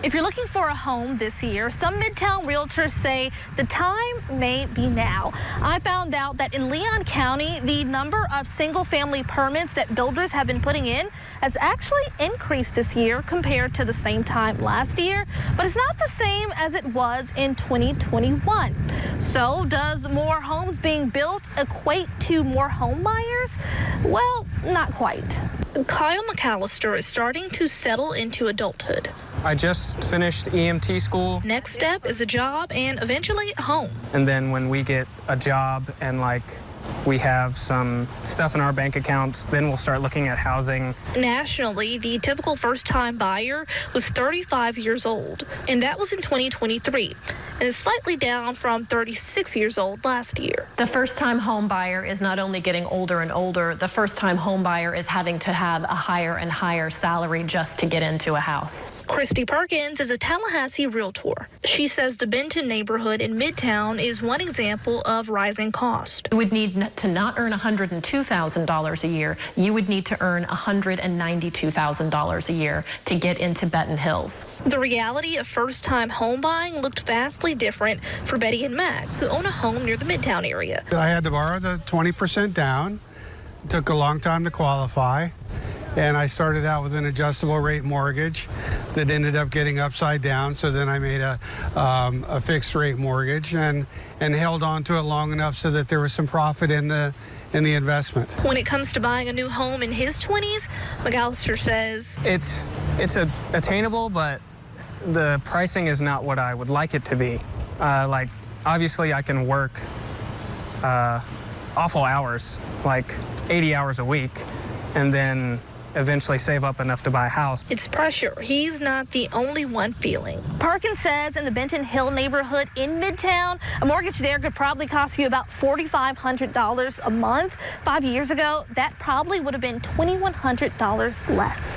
If you're looking for a home this year, some Midtown realtors say the time may be now. I found out that in Leon County, the number of single-family permits that builders have been putting in has actually increased this year compared to the same time last year, but it's not the same as it was in 2021. So does more homes being built equate to more home buyers? Well, not quite. Kyle McAllister is starting to settle into adulthood. I just finished EMT school. Next step is a job and eventually a home. And then when we get a job and we have some stuff in our bank accounts, then we'll start looking at housing. Nationally, the typical first-time buyer was 35 years old, and that was in 2023, and it's slightly down from 36 years old last year. The first-time home buyer is not only getting older and older, the first-time home buyer is having to have a higher and higher salary just to get into a house. Christy Perkins is a Tallahassee realtor. She says the Benton neighborhood in Midtown is one example of rising cost. You would need to not earn $102,000 a year. You would need to earn $192,000 a year to get into Benton Hills. The reality of first-time home buying looked vastly different for Betty and Max, who own a home near the Midtown area. I had to borrow the 20% down. It took a long time to qualify. And I started out with an adjustable rate mortgage that ended up getting upside down. So then I made a fixed rate mortgage and held on to it long enough so that there was some profit in the investment. When it comes to buying a new home in his 20s, McAllister says It's attainable, but the pricing is not what I would like it to be. Obviously I can work awful hours, like 80 hours a week, and then eventually save up enough to buy a house. It's pressure he's not the only one feeling. Perkins says in the Benton Hill neighborhood in Midtown, a mortgage there could probably cost you about $4,500 a month. 5 years ago, that probably would have been $2,100 less.